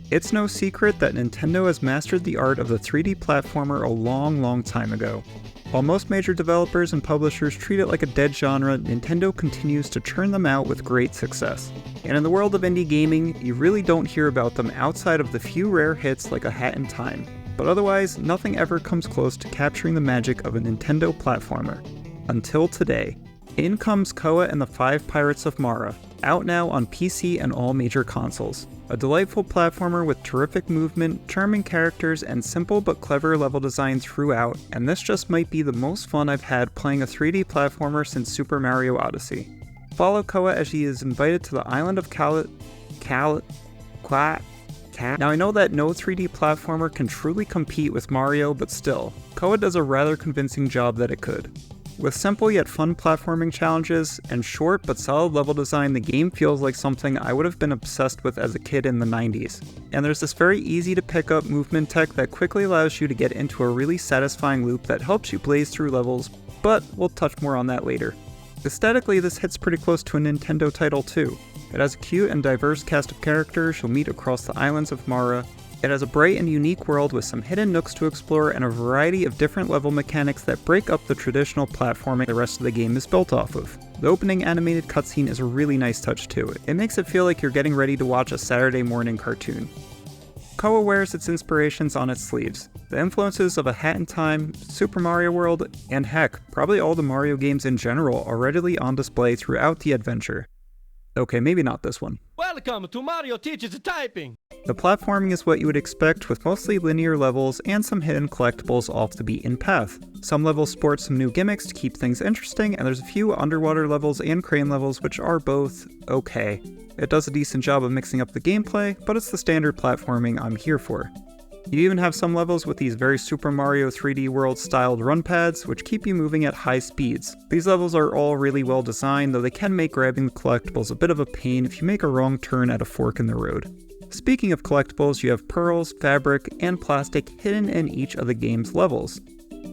It's no secret that Nintendo has mastered the art of the 3D platformer a long time ago. While most major developers and publishers treat it like a dead genre, Nintendo continues to churn them out with great success. And in the world of indie gaming, you really don't hear about them outside of the few rare hits like A Hat in Time. But otherwise, nothing ever comes close to capturing the magic of a Nintendo platformer. Until today. In comes Koa and the Five Pirates of Mara, out now on PC and all major consoles. A delightful platformer with terrific movement, charming characters, and simple but clever level design throughout, and this just might be the most fun I've had playing a 3D platformer since Super Mario Odyssey. Follow Koa as she is invited to the island of Now I know that no 3D platformer can truly compete with Mario, but still, Koa does a rather convincing job that it could. With simple yet fun platforming challenges and short but solid level design, the game feels like something I would have been obsessed with as a kid in the 90s. And there's this very easy to pick up movement tech that quickly allows you to get into a really satisfying loop that helps you blaze through levels, but we'll touch more on that later. Aesthetically, this hits pretty close to a Nintendo title too. It has a cute and diverse cast of characters you'll meet across the islands of Mara. It has a bright and unique world with some hidden nooks to explore and a variety of different level mechanics that break up the traditional platforming the rest of the game is built off of. The opening animated cutscene is a really nice touch too. It makes it feel like you're getting ready to watch a Saturday morning cartoon. Koa wears its inspirations on its sleeves. The influences of A Hat in Time, Super Mario World, and heck, probably all the Mario games in general are readily on display throughout the adventure. Okay, maybe not this one. Welcome to Mario Teaches Typing! The platforming is what you would expect, with mostly linear levels and some hidden collectibles off the beaten path. Some levels sport some new gimmicks to keep things interesting, and there's a few underwater levels and crane levels which are both okay. It does a decent job of mixing up the gameplay, but it's the standard platforming I'm here for. You even have some levels with these very Super Mario 3D World styled run pads, which keep you moving at high speeds. These levels are all really well designed, though they can make grabbing the collectibles a bit of a pain if you make a wrong turn at a fork in the road. Speaking of collectibles, you have pearls, fabric, and plastic hidden in each of the game's levels.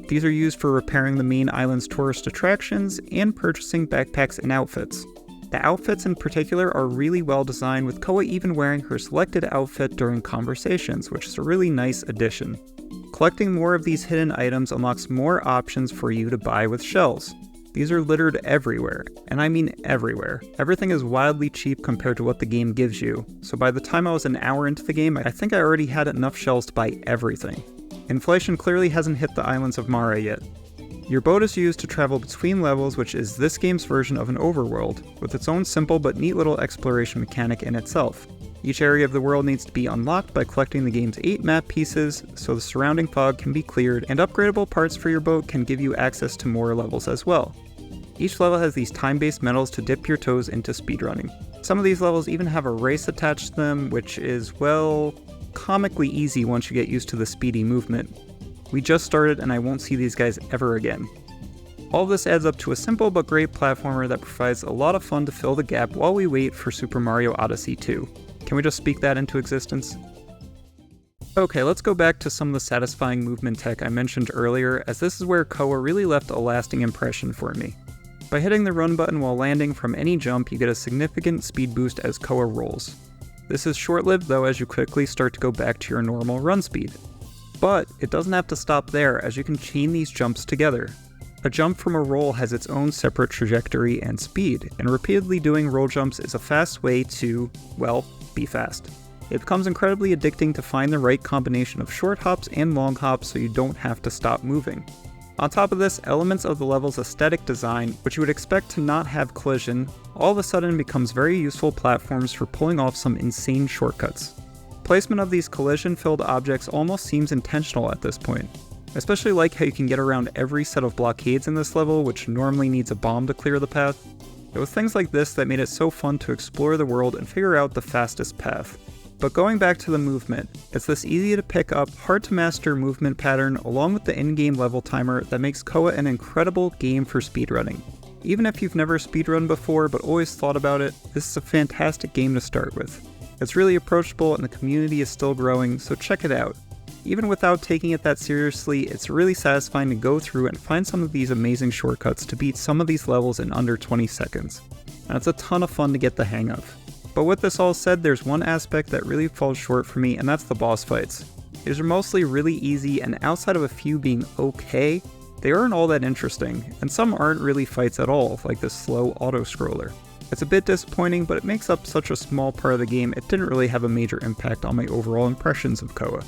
These are used for repairing the main island's tourist attractions and purchasing backpacks and outfits. The outfits in particular are really well designed, with Koa even wearing her selected outfit during conversations, which is a really nice addition. Collecting more of these hidden items unlocks more options for you to buy with shells. These are littered everywhere, and I mean everywhere. Everything is wildly cheap compared to what the game gives you, so by the time I was an hour into the game, I think I already had enough shells to buy everything. Inflation clearly hasn't hit the islands of Mara yet. Your boat is used to travel between levels, which is this game's version of an overworld, with its own simple but neat little exploration mechanic in itself. Each area of the world needs to be unlocked by collecting the game's 8 map pieces, so the surrounding fog can be cleared, and upgradable parts for your boat can give you access to more levels as well. Each level has these time-based medals to dip your toes into speedrunning. Some of these levels even have a race attached to them, which is, well, comically easy once you get used to the speedy movement. We just started and I won't see these guys ever again. All this adds up to a simple but great platformer that provides a lot of fun to fill the gap while we wait for Super Mario Odyssey 2. Can we just speak that into existence? Okay, let's go back to some of the satisfying movement tech I mentioned earlier, as this is where Koa really left a lasting impression for me. By hitting the run button while landing from any jump, you get a significant speed boost as Koa rolls. This is short-lived though, as you quickly start to go back to your normal run speed. But it doesn't have to stop there, as you can chain these jumps together. A jump from a roll has its own separate trajectory and speed, and repeatedly doing roll jumps is a fast way to, well, be fast. It becomes incredibly addicting to find the right combination of short hops and long hops so you don't have to stop moving. On top of this, elements of the level's aesthetic design, which you would expect to not have collision, all of a sudden becomes very useful platforms for pulling off some insane shortcuts. Placement of these collision-filled objects almost seems intentional at this point. Especially like how you can get around every set of blockades in this level, which normally needs a bomb to clear the path. It was things like this that made it so fun to explore the world and figure out the fastest path. But going back to the movement, it's this easy to pick up, hard to master movement pattern along with the in-game level timer that makes Koa an incredible game for speedrunning. Even if you've never speedrun before but always thought about it, this is a fantastic game to start with. It's really approachable and the community is still growing, so check it out. Even without taking it that seriously, it's really satisfying to go through and find some of these amazing shortcuts to beat some of these levels in under 20 seconds. And it's a ton of fun to get the hang of. But with this all said, there's one aspect that really falls short for me, and that's the boss fights. These are mostly really easy, and outside of a few being okay, they aren't all that interesting, and some aren't really fights at all, like this slow auto-scroller. It's a bit disappointing, but it makes up such a small part of the game it didn't really have a major impact on my overall impressions of Koa.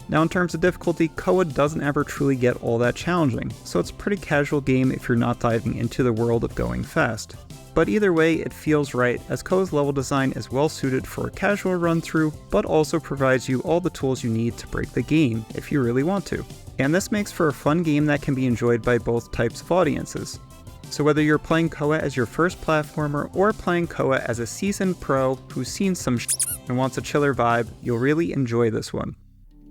Now in terms of difficulty, Koa doesn't ever truly get all that challenging, so it's a pretty casual game if you're not diving into the world of going fast. But either way, it feels right, as Koa's level design is well suited for a casual run-through, but also provides you all the tools you need to break the game, if you really want to. And this makes for a fun game that can be enjoyed by both types of audiences. So whether you're playing Koa as your first platformer, or playing Koa as a seasoned pro who's seen some and wants a chiller vibe, you'll really enjoy this one.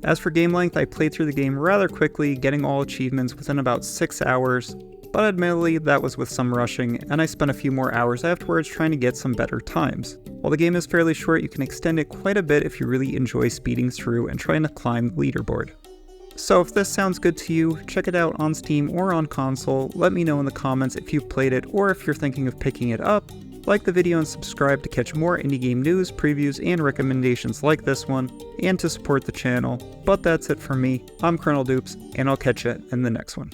As for game length, I played through the game rather quickly, getting all achievements within about 6 hours, but admittedly that was with some rushing, and I spent a few more hours afterwards trying to get some better times. While the game is fairly short, you can extend it quite a bit if you really enjoy speeding through and trying to climb the leaderboard. So if this sounds good to you, check it out on Steam or on console, let me know in the comments if you've played it or if you're thinking of picking it up. Like the video and subscribe to catch more indie game news, previews, and recommendations like this one, and to support the channel. But that's it from me, I'm Colonel Dupes, and I'll catch you in the next one.